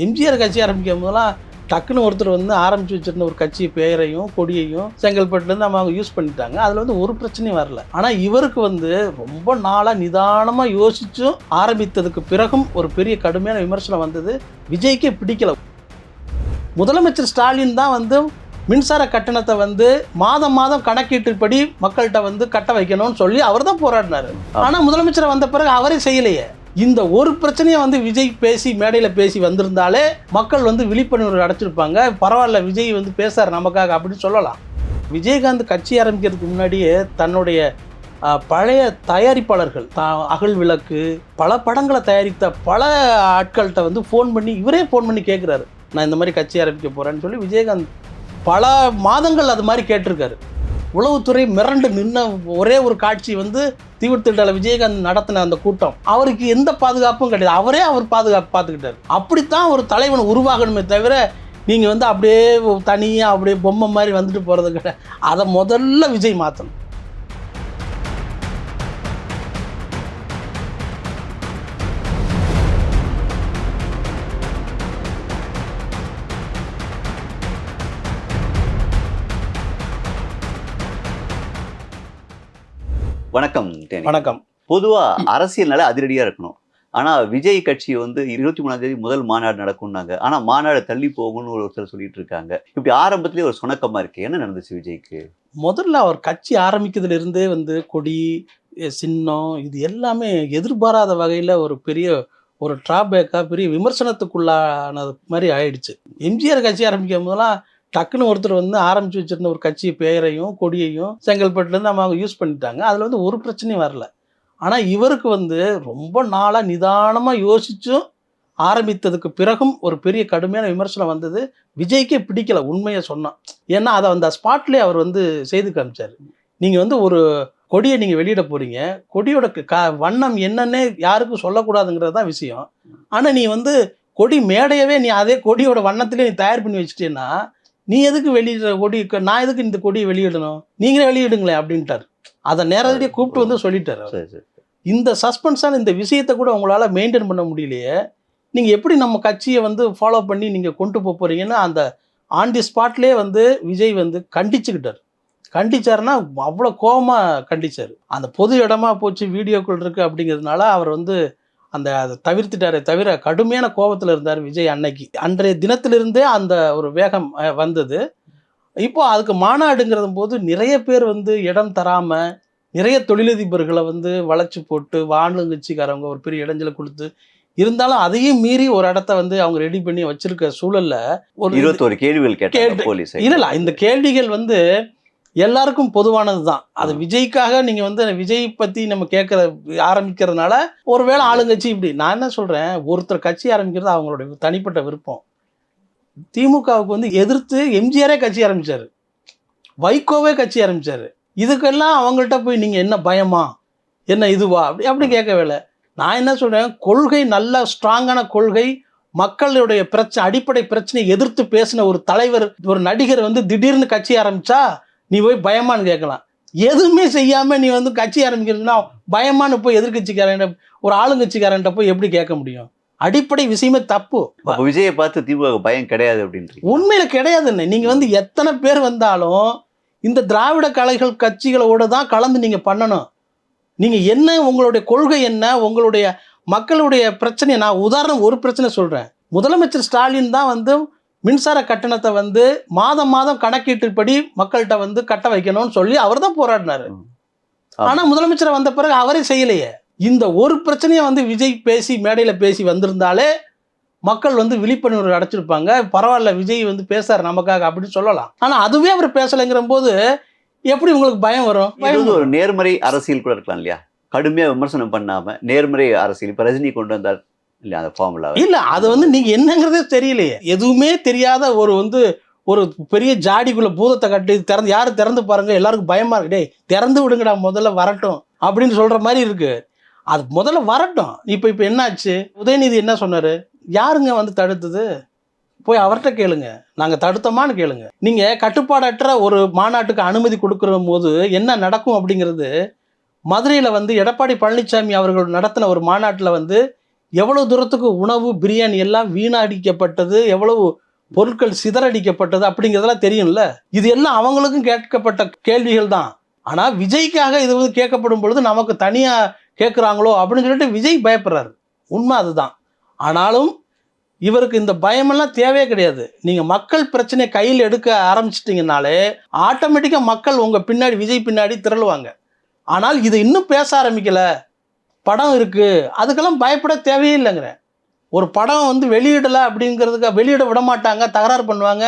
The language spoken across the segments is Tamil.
எம்ஜிஆர் கட்சி ஆரம்பிக்கும் போதெல்லாம் டக்குன்னு ஒருத்தர் வந்து ஆரம்பித்து வச்சிருந்த ஒரு கட்சி பெயரையும் கொடியையும் செங்கல்பட்டுலேருந்து அவங்க யூஸ் பண்ணிட்டாங்க. அதில் வந்து ஒரு பிரச்சனையும் வரல. ஆனால் இவருக்கு வந்து ரொம்ப நாளாக நிதானமாக யோசிச்சும் ஆரம்பித்ததுக்கு பிறகும் ஒரு பெரிய கடுமையான விமர்சனம் வந்தது. விஜய்க்கே பிடிக்கல. முதலமைச்சர் ஸ்டாலின் தான் வந்து மின்சார கட்டணத்தை வந்து மாதம் மாதம் கணக்கீட்டுப்படி மக்கள்கிட்ட வந்து கட்ட வைக்கணும்னு சொல்லி அவர் தான் போராடினார். ஆனால் முதலமைச்சரை வந்த பிறகு அவரே செய்யலையே. இந்த ஒரு பிரச்சனையை வந்து விஜய் பேசி மேடையில் பேசி வந்திருந்தாலே மக்கள் வந்து விழிப்புணர்வு அடைச்சிருப்பாங்க. பரவாயில்ல, விஜய் வந்து பேசுகிறார் நமக்காக அப்படின்னு சொல்லலாம். விஜயகாந்த் கட்சி ஆரம்பிக்கிறதுக்கு முன்னாடியே தன்னுடைய பழைய தயாரிப்பாளர்கள் அகல் விளக்கு பல படங்களை தயாரித்த பல ஆட்கள்கிட்ட வந்து இவரே ஃபோன் பண்ணி கேட்குறாரு, நான் இந்த மாதிரி கட்சி ஆரம்பிக்க போகிறேன்னு சொல்லி. விஜயகாந்த் பல மாதங்கள் அது மாதிரி கேட்டிருக்காரு. உளவுத்துறை மிரண்டு நின்ன ஒரே ஒரு காட்சி வந்து தீவிரத்திட்டால விஜயகாந்த் நடத்தின அந்த கூட்டம். அவருக்கு எந்த பாதுகாப்பும் கிடையாது. அவர் பாதுகாப்பு பார்த்துக்கிட்டார். அப்படித்தான் ஒரு தலைவன் உருவாகணுமே தவிர நீங்கள் வந்து அப்படியே தனியாக அப்படியே பொம்மை மாதிரி வந்துட்டு போகிறது கிடையாது. அதை முதல்ல விஜய் மாற்றணும். வணக்கம். வணக்கம். பொதுவாக அரசியல்னால அதிரடியாக இருக்கணும். ஆனால் விஜய் கட்சி வந்து 23ஆம் தேதி முதல் மாநாடு நடக்கும்னாங்க. ஆனால் மாநாடு தள்ளி போகும்னு ஒருத்தர் சொல்லிட்டு இருக்காங்க. இப்படி ஆரம்பத்திலே ஒரு சுணக்கமாக இருக்கு. என்ன நடந்துச்சு விஜய்க்கு? முதல்ல அவர் கட்சி ஆரம்பிக்கிறதுலேருந்தே வந்து கொடி சின்னம் இது எல்லாமே எதிர்பாராத வகையில் ஒரு பெரிய ஒரு ட்ராபேக்காக பெரிய விமர்சனத்துக்குள்ளானது மாதிரி ஆயிடுச்சு. எம்ஜிஆர் கட்சி ஆரம்பிக்கும் போதெல்லாம் டக்குன்னு ஒருத்தர் வந்து ஆரம்பித்து வச்சிருந்த ஒரு கட்சி பெயரையும் கொடியையும் செங்கல்பட்டுலேருந்து அவங்க யூஸ் பண்ணிட்டாங்க. அதில் வந்து ஒரு பிரச்சனையும் வரல. ஆனால் இவருக்கு வந்து ரொம்ப நாளாக நிதானமாக யோசிச்சும் ஆரம்பித்ததுக்கு பிறகும் ஒரு பெரிய கடுமையான விமர்சனம் வந்தது. விஜய்க்கே பிடிக்கல, உண்மையை சொன்னான். ஏன்னா அதை அந்த ஸ்பாட்லேயே அவர் வந்து செய்து காமிச்சார். நீங்கள் வந்து ஒரு கொடியை நீங்கள் வெளியிட போகிறீங்க, கொடியோட வண்ணம் என்னன்னே யாருக்கும் சொல்லக்கூடாதுங்கிறது தான் விஷயம். ஆனால் நீ வந்து கொடி மேடையவே நீ அதே கொடியோட வண்ணத்திலே நீ தயார் பண்ணி வச்சுட்டேன்னா நீ எதுக்கு வெளியிடுற கொடி, நான் எதுக்கு இந்த கொடியை வெளியிடணும், நீங்களே வெளியிடுங்களேன் அப்படின்ட்டார். அதை நேரடியாக கூப்பிட்டு வந்து சொல்லிட்டார். இந்த சஸ்பென்ஸான இந்த விஷயத்தை கூட உங்களால் மெயின்டைன் பண்ண முடியலையே, நீங்கள் எப்படி நம்ம கட்சியை வந்து ஃபாலோ பண்ணி நீங்கள் கொண்டு போகிறீங்கன்னு அந்த ஆன் தி ஸ்பாட்லேயே வந்து விஜய் வந்து கண்டிச்சாருன்னா அவ்வளோ கோபமாக கண்டிச்சார். அந்த பொது இடமா போச்சு, வீடியோக்கள் இருக்குது அப்படிங்கிறதுனால அவர் வந்து அதை தவிர்த்துட்டாரே தவிர கடுமையான கோபத்தில் இருந்தார் விஜய். அன்றைய தினத்திலிருந்தே அந்த ஒரு வேகம் வந்தது. இப்போ அதுக்கு மாநாடுங்கிறது போது நிறைய பேர் வந்து இடம் தராமல் நிறைய தொழிலதிபர்களை வந்து வளைச்சி போட்டு ஆளுங்கட்சிக்காரவங்க ஒரு பெரிய இடைஞ்சலை கொடுத்து இருந்தாலும் அதையும் மீறி ஒரு இடத்த வந்து அவங்க ரெடி பண்ணி வச்சிருக்க சூழல்ல ஒரு 21 கேள்விகள் கேட்டாங்க. இல்ல இந்த கேள்விகள் வந்து எல்லாருக்கும் பொதுவானது தான். அது விஜய்க்காக நீங்கள் வந்து விஜய் பற்றி நம்ம ஆரம்பிக்கிறதுனால ஒருவேளை ஆளுங்கட்சி இப்படி. நான் என்ன சொல்கிறேன், ஒருத்தர் கட்சி ஆரம்பிக்கிறது அவங்களுடைய தனிப்பட்ட விருப்பம். திமுகவுக்கு வந்து எதிர்த்து எம்ஜிஆரே கட்சி ஆரம்பித்தார், வைகோவே கட்சி ஆரம்பித்தார். இதுக்கெல்லாம் அவங்கள்ட்ட போய் நீங்கள் என்ன பயமா, என்ன இதுவா அப்படி கேட்கவே இல்லை. நான் என்ன சொல்கிறேன், கொள்கை நல்ல ஸ்ட்ராங்கான கொள்கை, மக்களுடைய அடிப்படை பிரச்சனையை எதிர்த்து பேசின ஒரு தலைவர், ஒரு நடிகர் வந்து திடீர்னு கட்சி ஆரம்பித்தா நீ போய் பயமானு கேட்கலாம். எதுவுமே செய்யாமல் நீ வந்து கட்சி ஆரம்பிக்கிறதுனா பயமானு போய் எதிர்கட்சிக்காரன் ஒரு ஆளுங்கட்சிக்காரன்ட்ட போய் எப்படி கேட்க முடியும்? அடிப்படை விஷயமே தப்பு. விஜயை பார்த்து திமுக பயம் கிடையாது அப்படின்றீங்க? உண்மையில கிடையாதுன்னு. நீங்கள் வந்து எத்தனை பேர் வந்தாலும் இந்த திராவிட கலைகள் கட்சிகளோடு தான் கலந்து நீங்கள் பண்ணணும். நீங்கள் என்ன, உங்களுடைய கொள்கை என்ன, உங்களுடைய மக்களுடைய பிரச்சனை. நான் உதாரணம் ஒரு பிரச்சனை சொல்கிறேன். முதலமைச்சர் ஸ்டாலின் தான் வந்து மின்சார கட்டணத்தை வந்து மாதம் மாதம் கணக்கீட்டுப்படி மக்கள்கிட்ட வந்து கட்ட வைக்கணும்னு சொல்லி அவர் தான் போராடினார். ஆனால் முதலமைச்சரை வந்த பிறகு அவரே செய்யலையே. இந்த ஒரு பிரச்சனையை வந்து விஜய் பேசி மேடையில் பேசி வந்திருந்தாலே மக்கள் வந்து விழிப்புணர்வு அடைச்சிருப்பாங்க. பரவாயில்ல, விஜய் வந்து பேசுறார் நமக்காக அப்படின்னு சொல்லலாம். ஆனால் அதுவே அவர் பேசலைங்கிற போது எப்படி உங்களுக்கு பயம் வரும்? ஒரு நேர்மறை அரசியல் கூட இருக்கலாம் இல்லையா? கடுமையாக விமர்சனம் பண்ணாமல் நேர்மறை அரசியல். இப்போ ரஜினி கொண்டு வந்தார் இல்லை அந்த ஃபார்முலா. இல்லை, அது வந்து நீங்கள் என்னங்கிறதே தெரியலையே. எதுவுமே தெரியாத ஒரு பெரிய ஜாடிக்குள்ள பூதத்தை கட்டி யாரும் திறந்து பாருங்க, எல்லாருக்கும் பயமா இருக்கு, டேய் திறந்து விடுங்கடா முதல்ல வரட்டும் அப்படின்னு சொல்ற மாதிரி இருக்கு. அது முதல்ல வரட்டும். இப்போ என்னாச்சு, உதயநிதி என்ன சொன்னாரு, யாருங்க வந்து தடுத்தது, போய் அவர்கிட்ட கேளுங்க, நாங்கள் தடுத்தோமான்னு கேளுங்க. நீங்கள் கட்டுப்பாடற்ற ஒரு மாநாட்டுக்கு அனுமதி கொடுக்குற போது என்ன நடக்கும் அப்படிங்கிறது மதுரையில் வந்து எடப்பாடி பழனிசாமி அவர்கள் நடத்தின ஒரு மாநாட்டில் வந்து எவ்வளவு தூரத்துக்கு உணவு பிரியாணி எல்லாம் வீணடிக்கப்பட்டது, எவ்வளவு பொருட்கள் சிதறடிக்கப்பட்டது அப்படிங்கிறதெல்லாம் தெரியும்ல. இது எல்லாம் அவங்களுக்கும் கேட்கப்பட்ட கேள்விகள் தான். ஆனா விஜய்க்காக இது வந்து கேட்கப்படும் பொழுது நமக்கு தனியா கேட்குறாங்களோ அப்படின்னு சொல்லிட்டு விஜய் பயப்படுறாரு. உண்மை அதுதான். ஆனாலும் இவருக்கு இந்த பயமெல்லாம் தேவையே கிடையாது. நீங்க மக்கள் பிரச்சனையை கையில் எடுக்க ஆரம்பிச்சிட்டிங்கனாலே ஆட்டோமேட்டிக்காக மக்கள் உங்க பின்னாடி விஜய் பின்னாடி திரளுவாங்க. ஆனால் இது இன்னும் பேச ஆரம்பிக்கல, படம் இருக்கு, அதுக்கெல்லாம் பயப்பட தேவையே இல்லைங்கிறேன். ஒரு படம் வந்து வெளியிடலை அப்படிங்கிறதுக்கு வெளியிட விட மாட்டாங்க, தகராறு பண்ணுவாங்க,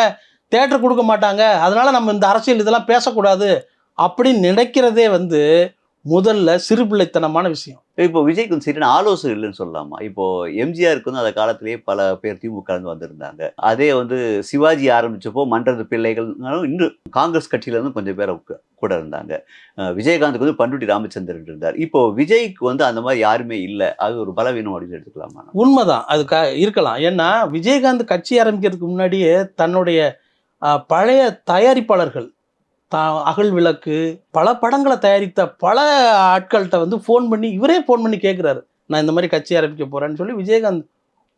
தேட்டர் கொடுக்க மாட்டாங்க, அதனால நம்ம இந்த அரசியல் இதெல்லாம் பேசக்கூடாது அப்படின்னு நினைக்கிறதே வந்து முதல்ல சிறுபிள்ளைத்தனமான விஷயம். இப்போ விஜய்க்கு வந்து சரியான ஆலோசனை இல்லைன்னு சொல்லலாமா? இப்போ எம்ஜிஆருக்கு வந்து அந்த காலத்திலேயே பல பேர் திமுக இருந்து வந்திருந்தாங்க. அதே வந்து சிவாஜி ஆரம்பிச்சப்போ மன்றது பிள்ளைகள்னாலும் இன்னும் காங்கிரஸ் கட்சியில இருந்து கொஞ்சம் பேர் கூட இருந்தாங்க. விஜயகாந்துக்கு வந்து பண்ருட்டி ராமச்சந்திரன் இருந்தார். இப்போ விஜய்க்கு வந்து அந்த மாதிரி யாருமே இல்லை, அது ஒரு பலவீனம் அப்படின்னு எடுத்துக்கலாமா? உண்மைதான், அது இருக்கலாம். ஏன்னா விஜயகாந்த் கட்சி ஆரம்பிக்கிறதுக்கு முன்னாடியே தன்னுடைய பழைய தயாரிப்பாளர்கள் அகல் விளக்கு பல படங்களை தயாரித்த பல ஆட்கள்கிட்ட வந்து ஃபோன் பண்ணி இவரே ஃபோன் பண்ணி கேட்குறாரு, நான் இந்த மாதிரி கட்சி ஆரம்பிக்க போகிறேன்னு சொல்லி விஜயகாந்த்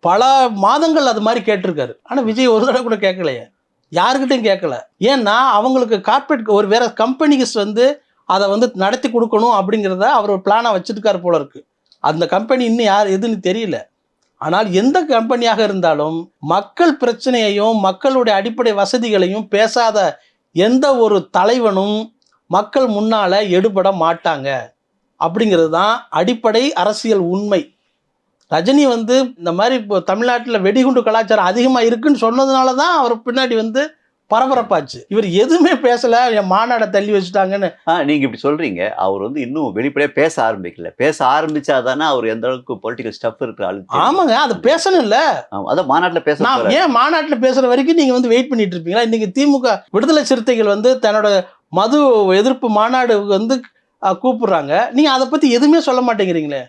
பல மாதங்கள் அது மாதிரி கேட்டிருக்காரு. ஆனால் விஜய் ஒரு தடவை கூட கேட்கலையே, யாருக்கிட்டையும் கேட்கல. ஏன்னா அவங்களுக்கு கார்பரேட் ஒரு வேற கம்பெனிக்கு வந்து அதை வந்து நடத்தி கொடுக்கணும் அப்படிங்கிறத அவர் ஒரு பிளானாக வச்சுருக்காரு போல இருக்கு. அந்த கம்பெனி இன்னும் யார் எதுன்னு தெரியல. ஆனால் எந்த கம்பெனியாக இருந்தாலும் மக்கள் பிரச்சனையையும் மக்களுடைய அடிப்படை வசதிகளையும் பேசாத எந்த ஒரு தலைவனும் மக்கள் முன்னால எடுபட மாட்டாங்க அப்படிங்கிறது தான் அடிப்படை அரசியல் உண்மை. ரஜினி வந்து இந்த மாதிரி இப்போ தமிழ்நாட்டில் வெடிகுண்டு கலாச்சாரம் அதிகமாக இருக்குன்னு சொன்னதுனால தான் அவர் பின்னாடி வந்து பரபரப்பாச்சு. இவர் எதுவுமே பேசல, என் மாநாடை தள்ளி வச்சுட்டாங்கன்னு. நீங்க இப்படி சொல்றீங்க. அவர் வந்து இன்னும் வெளிப்படையா பேச ஆரம்பிக்கல. பேச ஆரம்பிச்சாதானே அவர் எந்த அளவுக்கு பொலிட்டிக்கல் ஸ்டஃப் இருக்கு ஆளு. ஆமாங்க, அது பேசணும் இல்ல. அதான் மாநாட்டுல பேச. நான் ஏன் மாநாட்டில் பேசுற வரைக்கும் நீங்க வந்து வெயிட் பண்ணிட்டு இருப்பீங்களா? இன்னைக்கு திமுக விடுதலை சிறுத்தைகள் வந்து தன்னோட மது எதிர்ப்பு மாநாடு வந்து கூப்பிடுறாங்க, நீங்க அதை பத்தி எதுவுமே சொல்ல மாட்டேங்கிறீங்களே.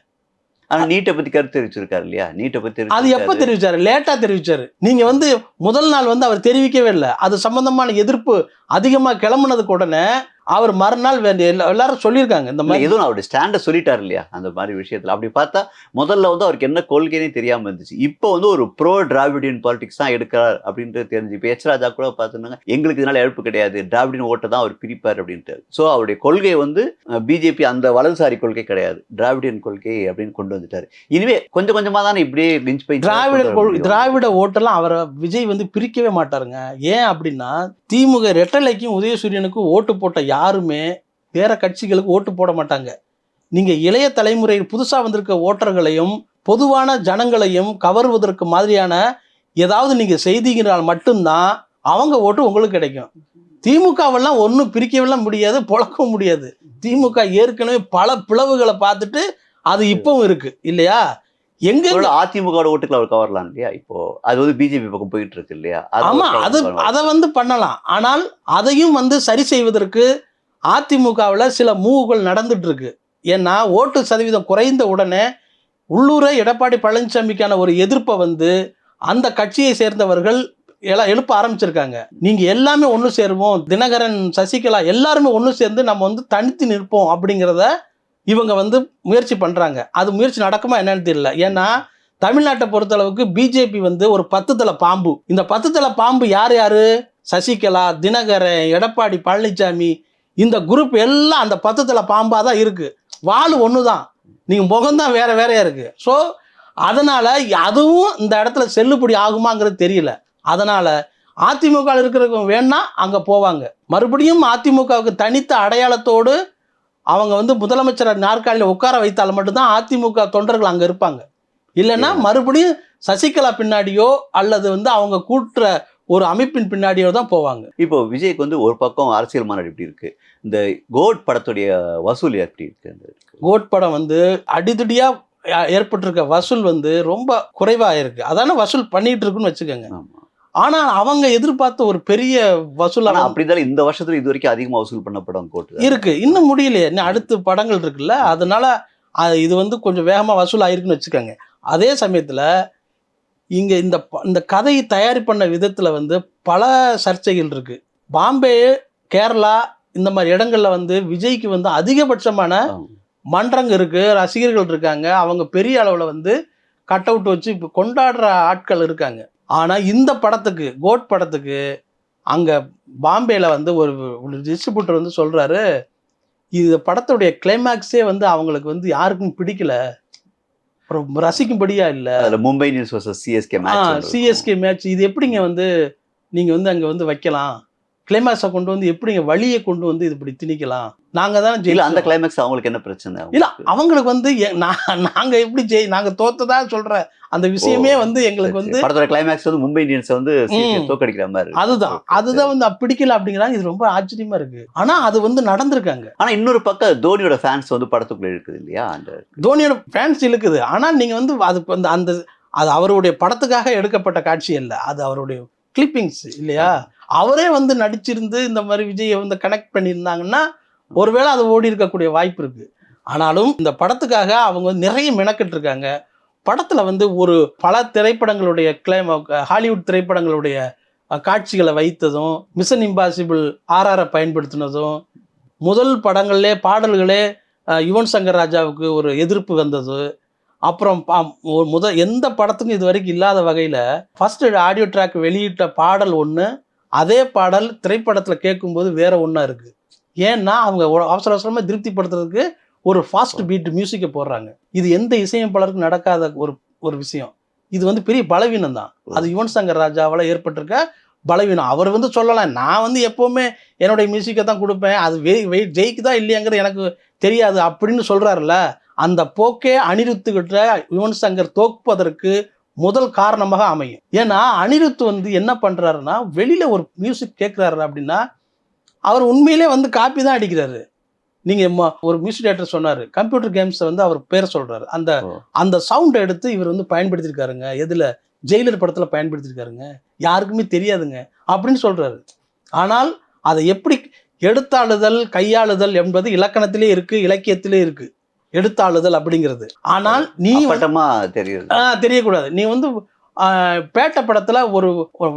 ஆனா நீட்டை பத்தி கருத்து தெரிவிச்சிருக்காரு இல்லையா? நீட்டை பத்தி அது எப்ப தெரிவிச்சாரு? லேட்டா தெரிவிச்சாரு. நீங்க வந்து முதல் நாள் வந்து அவர் தெரிவிக்கவே இல்லை. அது சம்பந்தமான எதிர்ப்பு அதிகமா கிளம்புனதுக்கு உடனே அவர் மறுநாள் எல்லாரும் சொல்லியிருக்காங்க இந்த மாதிரி. எதுவும் அவருடைய ஸ்டாண்டை சொல்லிட்டாரு இல்லையா அந்த மாதிரி விஷயத்துல. அப்படி பார்த்தா முதல்ல வந்து அவருக்கு என்ன கொள்கைனே தெரியாம இருந்துச்சு. இப்போ வந்து ஒரு ப்ரோ டிராவிடியன் பாலிடிக்ஸ் தான் எடுக்கிறார் அப்படின்ட்டு தெரிஞ்சு. இப்போ எச் ராஜா கூட பார்த்துருந்தாங்க, எங்களுக்கு இதனால இழப்பு கிடையாது, டிராவிடியன் ஓட்டை தான் அவர் பிரிப்பார் அப்படின்ட்டு. ஸோ அவருடைய கொள்கை வந்து பிஜேபி அந்த வலதுசாரி கொள்கை கிடையாது, டிராவிடியன் கொள்கை அப்படின்னு கொண்டு வந்துட்டாரு. இனிமே கொஞ்சம் கொஞ்சமா தானே இப்படியே லிஞ்ச் பை திராவிட ஓட்டெல்லாம் அவரை விஜய் வந்து பிரிக்கவே மாட்டாருங்க. ஏன் அப்படின்னா திமுக ரெட்டலைக்கும் உதயசூரியனுக்கும் ஓட்டு போட்ட யாருமே வேற கட்சிகளுக்கு ஓட்டு போட மாட்டாங்க. நீங்க இளைய தலைமுறை புதுசா வந்திருக்க ஓட்டர்களையும் பொதுவான ஜனங்களையும் கவர்வதற்கு மாதிரியான ஏதாவது நீங்க செய்தீங்கனால் மட்டும்தான் அவங்க ஓட்டு உங்களுக்கு கிடைக்கும். திமுகவெல்லாம் ஒன்றும் பிரிக்கவெல்லாம் முடியாது, பொழக்கவும் முடியாது. திமுக ஏற்கனவே பல பிளவுகளை பார்த்துட்டு அது இப்பவும் இருக்கு இல்லையா? எங்க அதிமுக ஓட்டுக்கள் அவர் கவரலாம் இல்லையா? இப்போ அது வந்து பிஜேபி பக்கம் போயிட்டு இருக்கு இல்லையா? ஆமா, அதை வந்து பண்ணலாம். ஆனால் அதையும் வந்து சரி செய்வதற்கு அதிமுகவில் சில மூவுகள் நடந்துட்டு இருக்கு. ஏன்னா ஓட்டு சதவீதம் குறைந்த உடனே உள்ளூரை எடப்பாடி பழனிசாமிக்கான ஒரு எதிர்ப்பை வந்து அந்த கட்சியை சேர்ந்தவர்கள் எழுப்ப ஆரம்பிச்சிருக்காங்க. நீங்க எல்லாமே ஒன்று சேருவோம், தினகரன் சசிகலா எல்லாருமே ஒன்று சேர்ந்து நம்ம வந்து தனித்து நிற்போம் அப்படிங்கிறத இவங்க வந்து முயற்சி பண்றாங்க. அது முயற்சி நடக்குமா என்னன்னு தெரியல. ஏன்னா தமிழ்நாட்டை பொறுத்தளவுக்கு பிஜேபி வந்து ஒரு 10 தலை பாம்பு. இந்த 10 தலை பாம்பு யார் யாரு? சசிகலா, தினகரன், எடப்பாடி பழனிசாமி, இந்த குரூப் எல்லாம் அந்த 10 தலை பாம்பா தான் இருக்கு. வாழு ஒன்று தான், நீங்க முகம்தான் வேற வேறையா இருக்கு. ஸோ அதனால அதுவும் இந்த இடத்துல செல்லுபடி ஆகுமாங்கிறது தெரியல. அதனால அதிமுக இருக்கிறவங்க வேணா அங்க போவாங்க. மறுபடியும் அதிமுகவுக்கு தனித்த அடையாளத்தோடு அவங்க வந்து முதலமைச்சர் நாற்காலியில் உட்கார வைத்தால் மட்டும்தான் அதிமுக தொண்டர்கள் அங்கே இருப்பாங்க. இல்லைன்னா மறுபடியும் சசிகலா பின்னாடியோ அல்லது வந்து அவங்க கூட்டுற ஒரு அமைப்பின் பின்னாடியோ தான் போவாங்க. இப்போ விஜய்க்கு வந்து ஒரு பக்கம் அரசியல் மாநாடு எப்படி இருக்கு, இந்த கோட் படத்துடைய வசூல் எப்படி இருக்கு? கோட் படம் வந்து அடிதடியா ஏற்பட்டிருக்க வசூல் வந்து ரொம்ப குறைவாக இருக்கு. அதான வசூல் பண்ணிட்டு இருக்குன்னு வச்சுக்கோங்க. ஆனா அவங்க எதிர்பார்த்த ஒரு பெரிய வசூல் அப்படிதான் இந்த வருஷத்துல இது வரைக்கும் அதிகமா வசூல் பண்ண படம் கோட் இருக்கு. இன்னும் முடியலையே, இன்னும் அடுத்த படங்கள் இருக்குல்ல, அதனால இது வந்து கொஞ்சம் வேகமா வசூல் ஆயிருக்குன்னு வச்சுக்கோங்க. அதே சமயத்துல இங்க இந்த கதையை தயாரி பண்ண விதத்துல வந்து பல சர்ச்சைகள் இருக்கு. பாம்பே, கேரளா இந்த மாதிரி இடங்கள்ல வந்து விஜய்க்கு வந்து அதிகபட்சமான மன்றங்க இருக்கு, ரசிகர்கள் இருக்காங்க. அவங்க பெரிய அளவுல வந்து கட் அவுட் வச்சு இப்போ கொண்டாடுற ஆட்கள் இருக்காங்க. ஆனால் இந்த படத்துக்கு கோட் படத்துக்கு அங்கே பாம்பேயில் வந்து ஒரு டிஸ்ட்ரிபியூட்டர் வந்து சொல்கிறாரு, இந்த படத்துடைய கிளைமேக்ஸே வந்து அவங்களுக்கு வந்து யாருக்கும் பிடிக்கல, அப்புறம் ரசிக்கும்படியா இல்லை. அதில் Mumbai Indians vs CSK match CSK match இது எப்படிங்க வந்து நீங்கள் வந்து அங்கே வந்து வைக்கலாம், கிளைமேக்ஸை கொண்டு வந்து எப்படிங்க வழியை கொண்டு வந்து இது இப்படி திணிக்கலாம், நாங்கள் தான் இல்ல ஜெயில அந்த கிளைமேக்ஸ் அவங்களுக்கு என்ன பிரச்சனை? இல்லை அவங்களுக்கு வந்து நாங்கள் எப்படி நாங்கள் தோத்ததா சொல்கிற அந்த விஷயமே வந்து எங்களுக்கு வந்து படத்தோட கிளைமேக்ஸ் வந்து மும்பை இந்தியன்ஸ் வந்து CSK தோக்கடிக்கிற மாதிரி அதுதான் வந்து பிடிக்கல அப்படிங்கிறாங்க. இது ரொம்ப ஆச்சரியமா இருக்கு. ஆனா அது வந்து நடந்திருக்காங்க. ஆனா இன்னொரு பக்கம் தோனியோட ஃபேன்ஸ் வந்து படத்துக்குள்ள இருக்குது இல்லையா? அந்த தோனியோட ஃபேன்ஸ் இழுக்குது. ஆனா நீங்க வந்து அது வந்து அந்த அது அவருடைய படத்துக்காக எடுக்கப்பட்ட காட்சி அல்ல, அது அவருடைய கிளிப்பிங்ஸ் இல்லையா? அவரே வந்து நடிச்சிருந்து இந்த மாதிரி விஜயை வந்து கனெக்ட் பண்ணியிருந்தாங்கன்னா ஒருவேளை அது ஓடி இருக்கக்கூடிய வாய்ப்பு இருக்கு. ஆனாலும் இந்த படத்துக்காக அவங்க வந்து நிறைய மெனக்கெட்டு இருக்காங்க. படத்துல வந்து ஒரு பல திரைப்படங்களுடைய ஹாலிவுட் திரைப்படங்களுடைய காட்சிகளை வைத்ததும், மிஷன் இம்பாசிபிள் RR பயன்படுத்தினதும், முதல் படங்கள்லே பாடல்களே யுவன் சங்கர் ராஜாவுக்கு ஒரு எதிர்ப்பு வந்தது. அப்புறம் எந்த படத்துக்கும் இது வரைக்கும் இல்லாத வகையில் ஃபர்ஸ்ட் ஆடியோ ட்ராக் வெளியிட்ட பாடல் ஒன்று, அதே பாடல் திரைப்படத்தில் கேட்கும்போது வேற ஒன்றா இருக்குது. ஏன்னா அவங்க அவசர அவசரமாக திருப்திப்படுத்துறதுக்கு ஒரு ஃபாஸ்ட் பீட் மியூசிக்கை போடுறாங்க. இது எந்த இசையமைப்பாளருக்கும் நடக்காத ஒரு விஷயம். இது வந்து பெரிய பலவீனம் தான். அது யுவன் சங்கர் ராஜாவால் ஏற்பட்டிருக்க பலவீனம். அவர் வந்து சொல்லலாம், நான் வந்து எப்போவுமே என்னுடைய மியூசிக்கை தான் கொடுப்பேன், அது ஜெயிக்குதா இல்லையாங்கிறது எனக்கு தெரியாது அப்படின்னு சொல்கிறாருல்ல. அந்த போக்கே அனிருத்துக்கிட்ட யுவன் சங்கர் தோற்பதற்கு முதல் காரணமாக அமையும். ஏன்னா அனிருத் வந்து என்ன பண்ணுறாருன்னா, வெளியில் ஒரு மியூசிக் கேட்குறாரு அப்படின்னா அவர் உண்மையிலே வந்து காப்பி தான் அடிக்கிறாரு. நீங்கள் ஒரு மியூசிக் டேரக்டர் சொன்னார், கம்ப்யூட்டர் கேம்ஸை வந்து அவர் பேரை சொல்கிறாரு. அந்த சவுண்டை எடுத்து இவர் வந்து பயன்படுத்தியிருக்காருங்க. எதில்? ஜெயிலர் படத்தில் பயன்படுத்தியிருக்காருங்க, யாருக்குமே தெரியாதுங்க அப்படின்னு சொல்கிறாரு. ஆனால் அதை எப்படி எடுத்தாளுதல் கையாளுதல் என்பது இலக்கணத்திலே இருக்குது, இலக்கியத்திலே இருக்குது எடுத்தாளுதல் அப்படிங்கிறது. ஆனால் நீ தெரியக்கூடாது. நீ வந்து பேட்ட படத்தில் ஒரு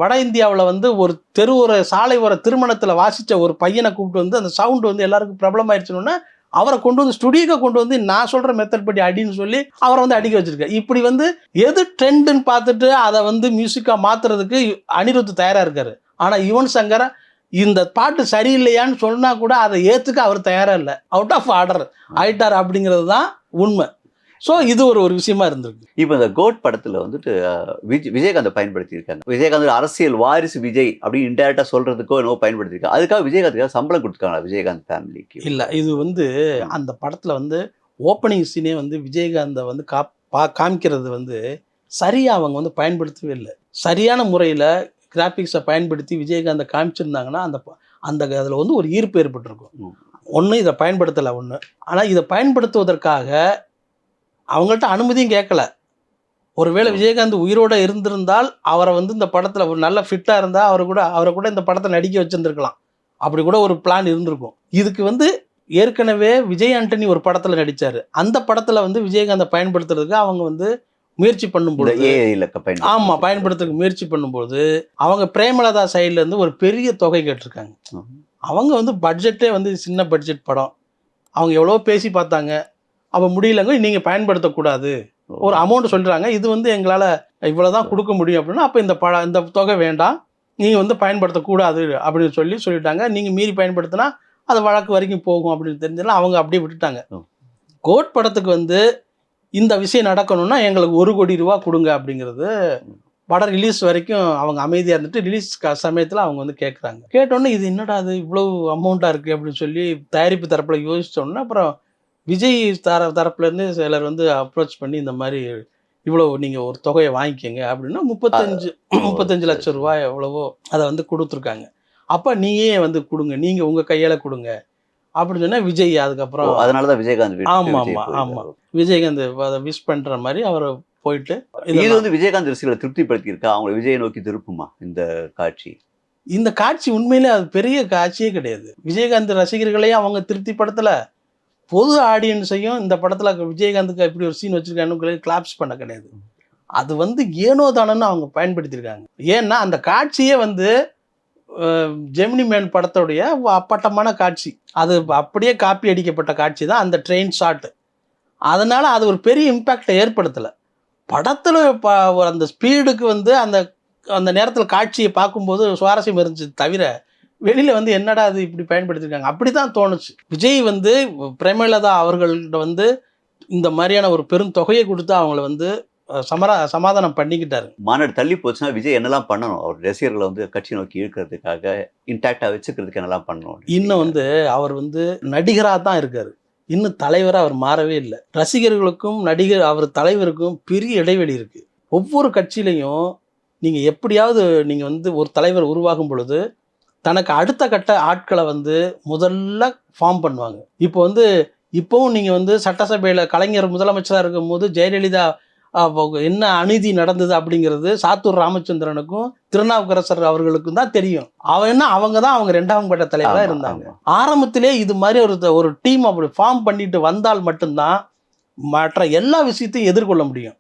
வட இந்தியாவில் வந்து ஒரு தெருவோர சாலை ஓர திருமணத்தில் வாசித்த ஒரு பையனை கூப்பிட்டு வந்து அந்த சவுண்டு வந்து எல்லாருக்கும் பிரபலமாயிடுச்சுன்னா அவரை கொண்டு வந்து ஸ்டுடியோக்கு கொண்டு வந்து நான் சொல்கிற மெத்தட் படி அடின்னு சொல்லி அவரை வந்து அடிக்க வச்சிருக்கேன். இப்படி வந்து எது ட்ரெண்டுன்னு பார்த்துட்டு அதை வந்து மியூசிக்காக மாற்றுறதுக்கு அனிருத் தயாராக இருக்காரு. ஆனால் யுவன் சங்கர் இந்த பாட்டு சரியில்லையான்னு சொன்னால் கூட அதை ஏற்றுக்க அவர் தயாராக இல்லை, அவுட் ஆஃப் ஆர்டர் ஆயிட்டார் அப்படிங்கிறது தான் உண்மை. ஸோ இது ஒரு விஷயமா இருந்திருக்கு. இப்போ இந்த கோட் படத்தில் வந்துட்டு விஜயகாந்த் பயன்படுத்தியிருக்காங்க. விஜயகாந்த் அரசியல் வாரிசு விஜய் அப்படின்னு இன்டெரக்டாக சொல்கிறதுக்கோ என்னவோ பயன்படுத்தியிருக்காங்க. அதுக்காக விஜயகாந்துக்காக சம்பளம் கொடுத்துருக்காங்களா விஜயகாந்த் ஃபேமிலிக்கு? இல்லை, இது வந்து அந்த படத்தில் வந்து ஓப்பனிங் சீனே வந்து விஜயகாந்தை வந்து காமிக்கிறது வந்து சரியாக அவங்க வந்து பயன்படுத்தவே இல்லை. சரியான முறையில் கிராஃபிக்ஸை பயன்படுத்தி விஜயகாந்தை காமிச்சிருந்தாங்கன்னா அந்த அதில் வந்து ஒரு ஈர்ப்பு ஏற்பட்டிருக்கும். ஒன்று இதை பயன்படுத்தலை ஒன்று. ஆனால் இதை பயன்படுத்துவதற்காக அவங்கள்ட்ட அனுமதியும் கேட்கல. ஒருவேளை விஜயகாந்த் உயிரோடு இருந்திருந்தால் அவரை வந்து இந்த படத்தில் ஒரு நல்ல ஃபிட்டாக இருந்தால் அவரை கூட இந்த படத்தை நடிக்க வச்சுருந்துருக்கலாம். அப்படி கூட ஒரு பிளான் இருந்திருக்கும். இதுக்கு வந்து ஏற்கனவே விஜய் ஆண்டனி ஒரு படத்தில் நடித்தார். அந்த படத்தில் வந்து விஜயகாந்தை பயன்படுத்துறதுக்கு அவங்க வந்து முயற்சி பண்ணும்போது பயன்படுத்துறதுக்கு முயற்சி பண்ணும்போது அவங்க பிரேமலதா சைட்லேருந்து ஒரு பெரிய தொகை கேட்டிருக்காங்க. அவங்க வந்து பட்ஜெட்டே வந்து சின்ன பட்ஜெட் படம், அவங்க எவ்வளோ பேசி பார்த்தாங்க, அப்போ முடியலங்க, நீங்கள் பயன்படுத்தக்கூடாது ஒரு அமௌண்ட் சொல்கிறாங்க. இது வந்து எங்களால் இவ்வளோ தான் கொடுக்க முடியும் அப்படின்னா அப்போ இந்த தொகை வேண்டாம், நீங்கள் வந்து பயன்படுத்தக்கூடாது அப்படின்னு சொல்லிட்டாங்க. நீங்கள் மீறி பயன்படுத்தினா அது வழக்கு வரைக்கும் போகும் அப்படின்னு தெரிஞ்சதுலாம் அவங்க அப்படியே விட்டுட்டாங்க. கோட் படத்துக்கு வந்து இந்த விஷயம் நடக்கணும்னா எங்களுக்கு 1 கோடி ரூபா கொடுங்க அப்படிங்கிறது படம் ரிலீஸ் வரைக்கும் அவங்க அமைதியாக இருந்துட்டு ரிலீஸ் சமயத்தில் அவங்க வந்து கேட்குறாங்க. கேட்டோன்னே இது என்னடா அது இவ்வளோ அமௌண்ட்டாக இருக்குது அப்படின்னு சொல்லி தயாரிப்பு தரப்பில் யோசித்தோன்னே அப்புறம் விஜய் தரப்புலேருந்து சிலர் வந்து அப்ரோச் பண்ணி இந்த மாதிரி இவ்வளோ நீங்கள் ஒரு தொகையை வாங்கிக்கோங்க அப்படின்னா 35 லட்சம் ரூபாய் எவ்வளவோ அதை வந்து கொடுத்துருக்காங்க. அப்போ நீயே வந்து கொடுங்க, நீங்கள் உங்கள் கையால் கொடுங்க அப்படின்னு சொன்னால் விஜய் அதுக்கப்புறம் அதனால தான் விஜயகாந்த் ஆமாம் விஜயகாந்த் அதை விஷ் பண்ணுற மாதிரி அவர் போயிட்டு இது வந்து விஜயகாந்த் ரசிகர்களை திருப்திப்படுத்தியிருக்கா? அவங்களை விஜயை நோக்கி திருப்புமா இந்த காட்சி? இந்த காட்சி உண்மையிலே அது பெரிய காட்சியே கிடையாது. விஜயகாந்த் ரசிகர்களையும் அவங்க திருப்திப்படுத்தலை, பொது ஆடியன்ஸையும் இந்த படத்தில் விஜயகாந்துக்கு எப்படி ஒரு சீன் வச்சுருக்கான்னு கிளாப்ஸ் பண்ண கிடையாது. அது வந்து ஏனோ தானன்னு அவங்க பயன்படுத்தியிருக்காங்க. ஏன்னா அந்த காட்சியே வந்து ஜெமினி மேன் படத்துடைய அப்பட்டமான காட்சி, அது அப்படியே காப்பி அடிக்கப்பட்ட காட்சி தான் அந்த ட்ரெயின் ஷாட்டு. அதனால் அது ஒரு பெரிய இம்பேக்டை ஏற்படுத்தலை. படத்தில் அந்த ஸ்பீடுக்கு வந்து அந்த அந்த நேரத்தில் காட்சியை பார்க்கும்போது சுவாரஸ்யம் இருந்துச்சு தவிர வெளியில் வந்து என்னடா அது இப்படி பயன்படுத்தியிருக்காங்க அப்படி தான் தோணுச்சு. விஜய் வந்து பிரேமலதா அவர்கள்ட்ட வந்து இந்த மாதிரியான ஒரு பெரும் தொகையை கொடுத்து அவங்கள வந்து சமாதானம் பண்ணிக்கிட்டாரு. மாநாடு தள்ளி போச்சுன்னா விஜய் என்னெல்லாம் பண்ணணும், அவர் ரசிகர்களை வந்து கட்சி நோக்கி இழுக்கிறதுக்காக இன்டாக்டா வச்சுக்கிறதுக்கு என்னெல்லாம் பண்ணணும்? இன்னும் வந்து அவர் வந்து நடிகராக தான் இருக்காரு, இன்னும் தலைவராக அவர் மாறவே இல்லை. ரசிகர்களுக்கும் நடிகர் அவர் தலைவருக்கும் பெரிய இடைவெளி இருக்குது. ஒவ்வொரு கட்சியிலையும் நீங்கள் எப்படியாவது நீங்கள் வந்து ஒரு தலைவர் உருவாகும் பொழுது தனக்கு அடுத்த கட்ட ஆட்களை வந்து முதல்ல ஃபார்ம் பண்ணுவாங்க. இப்போ வந்து இப்போவும் நீங்கள் வந்து சட்டசபையில் கலைஞர் முதலமைச்சராக இருக்கும்போது ஜெயலலிதா என்ன அநீதி நடந்தது அப்படிங்கிறது சாத்தூர் ராமச்சந்திரனுக்கும் திருநாவுக்கரசர் அவர்களுக்கும் தான் தெரியும். அவங்க தான் அவங்க 2ஆம் கட்ட தலைவராக இருந்தாங்க. ஆரம்பத்திலே இது மாதிரி ஒரு டீம் அப்படி ஃபார்ம் பண்ணிட்டு வந்தால் மட்டும்தான் மற்ற எல்லா விஷயத்தையும் எதிர்கொள்ள முடியும்.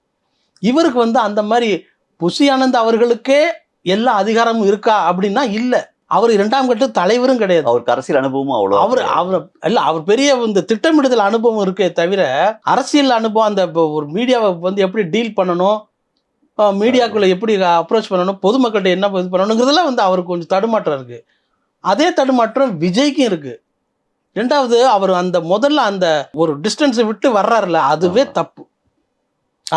இவருக்கு வந்து அந்த மாதிரி புஷி ஆனந்த் அவர்களுக்கே எல்லா அதிகாரமும் இருக்கா அப்படின்னா இல்லை. அவர் 2ஆம் கட்ட தலைவரும் கிடையாது. அவருக்கு அரசியல் அனுபவமும் அவ்வளோ அவர் பெரிய இந்த திட்டமிடுதல் அனுபவம் இருக்கே தவிர அரசியல் அனுபவம் அந்த ஒரு மீடியாவை வந்து எப்படி டீல் பண்ணணும், மீடியாக்குள்ள எப்படி அப்ரோச் பண்ணணும், பொதுமக்கள்கிட்ட என்ன இது பண்ணணுங்கிறதுலாம் வந்து அவருக்கு கொஞ்சம் தடுமாற்றம் இருக்கு. அதே தடுமாற்றம் விஜய்க்கும் இருக்கு. ரெண்டாவது அவர் அந்த முதல்ல அந்த ஒரு டிஸ்டன்ஸை விட்டு வர்றாருல, அதுவே தப்பு.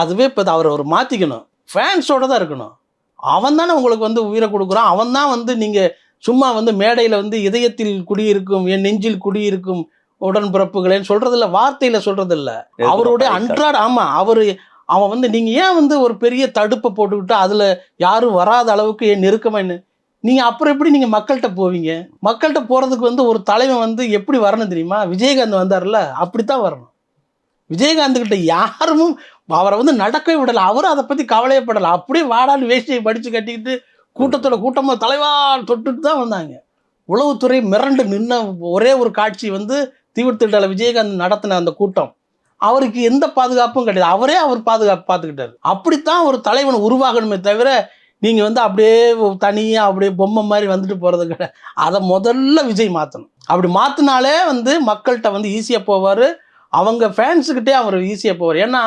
அதுவே இப்போ அவர் மாற்றிக்கணும். ஃபேன்ஸோட தான் இருக்கணும். அவன் தானே உங்களுக்கு வந்து உயிரை கொடுக்குறான். அவன் தான் வந்து நீங்கள் சும்மா வந்து மேடையில் வந்து இதயத்தில் குடியிருக்கும் என் நெஞ்சில் குடியிருக்கும் உடன்பிறப்புகளேன்னு சொல்கிறதில்ல, வார்த்தையில் சொல்கிறதில்ல, அவருடைய அன்றாட. ஆமாம், அவன் வந்து நீங்கள் ஏன் வந்து ஒரு பெரிய தடுப்பை போட்டுக்கிட்டு அதில் யாரும் வராத அளவுக்கு ஏன் நெருக்கமாக நீங்கள் அப்புறம் எப்படி நீங்கள் மக்கள்கிட்ட போவீங்க? மக்கள்கிட்ட போகிறதுக்கு வந்து ஒரு தலைவன் வந்து எப்படி வரணும் தெரியுமா? விஜயகாந்த் வந்தார்ல, அப்படித்தான் வரணும். விஜயகாந்த்கிட்ட யாரும் அவரை வந்து நடக்கவே விடலை. அவரும் அதை பற்றி கவலையப்படலை. அப்படியே வாடான்னு வேஷ்டியை படித்து கட்டிக்கிட்டு கூட்டத்தோட கூட்டமாக தலைவா தொட்டுட்டு தான் வந்தாங்க. உளவுத்துறை மிரண்டு நின்ன ஒரே ஒரு காட்சி வந்து தீவிரத்திடல விஜயகாந்த் நடத்தின அந்த கூட்டம். அவருக்கு எந்த பாதுகாப்பும் கிடையாது. அவர் பாதுகாப்பு பார்த்துக்கிட்டாரு. அப்படித்தான் ஒரு தலைவன் உருவாகணுமே தவிர நீங்கள் வந்து அப்படியே தனியாக அப்படியே பொம்மை மாதிரி வந்துட்டு போகிறது கிடையாது. அதை முதல்ல விஜய் மாற்றணும். அப்படி மாற்றினாலே வந்து மக்கள்கிட்ட வந்து ஈஸியாக போவார். அவங்க ஃபேன்ஸுக்கிட்டே அவர் ஈஸியாக போவார். ஏன்னா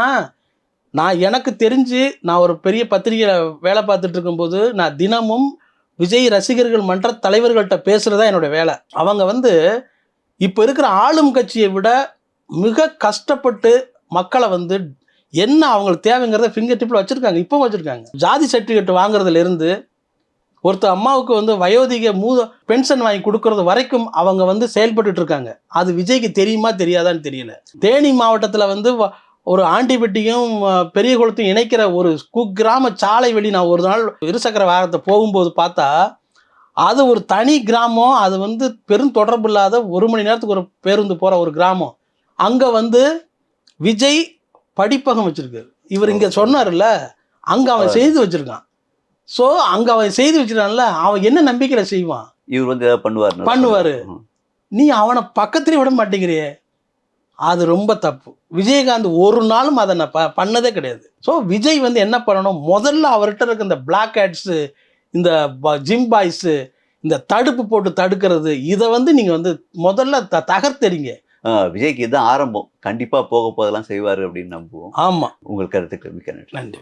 எனக்கு தெரிஞ்சு நான் ஒரு பெரிய பத்திரிகையில் வேலை பார்த்துட்டு இருக்கும்போது நான் தினமும் விஜய் ரசிகர்கள் மன்ற தலைவர்கள்ட்ட பேசுகிறதா என்னோடய வேலை. அவங்க வந்து இப்போ இருக்கிற ஆளும் கட்சியை விட மிக கஷ்டப்பட்டு மக்களை வந்து என்ன அவங்களுக்கு தேவைங்கிறத ஃபிங்கர் டிப்பில் வச்சுருக்காங்க. இப்போ வச்சுருக்காங்க. ஜாதி சர்டிஃபிகேட் வாங்குறதுலேருந்து ஒருத்தர் அம்மாவுக்கு வந்து வயோதிக பென்ஷன் வாங்கி கொடுக்கறது வரைக்கும் அவங்க வந்து செயல்பட்டு இருக்காங்க. அது விஜய்க்கு தெரியுமா தெரியாதான்னு தெரியல. தேனி மாவட்டத்தில் வந்து ஒரு ஆண்டிப்பட்டியும் பெரிய குளத்தையும் இணைக்கிற ஒரு குக்கிராம சாலை வழி நான் ஒரு நாள் இருசக்கர வாகனத்தை போகும்போது பார்த்தா அது ஒரு தனி கிராமம். அது வந்து பெரும் தொடர்பு இல்லாத 1 மணி நேரத்துக்கு ஒரு பேருந்து போகிற ஒரு கிராமம். அங்கே வந்து விஜய் படிப்பகம் வச்சுருக்காரு. இவர் இங்கே சொன்னார்ல, அங்கே அவன் செய்து வச்சுருக்கான். ஸோ அங்கே அவன் செய்து வச்சுருக்கான்ல, அவன் என்ன நம்பிக்கையில் செய்வான்? இவர் வந்து பண்ணுவார். நீ அவனை பக்கத்துலேயே விட மாட்டேங்கிறியே, அது ரொம்ப தப்பு. விஜயகாந்த் ஒரு நாளும் அதை நான் பண்ணதே கிடையாது. ஸோ விஜய் வந்து என்ன பண்ணணும், முதல்ல அவர்கிட்ட இருக்க இந்த பிளாக் ஹேட்ஸு, இந்த ஜிம் பாய்ஸு, இந்த தடுப்பு போட்டு தடுக்கிறது, இதை வந்து நீங்கள் வந்து முதல்ல தகர்த்தெறிங்க. விஜய்க்கு இதுதான் ஆரம்பம். கண்டிப்பாக போக போதெல்லாம் செய்வார் அப்படின்னு நம்புவோம். ஆமாம். உங்கள் கருத்துக்கு மிக்க நன்றி. நன்றி.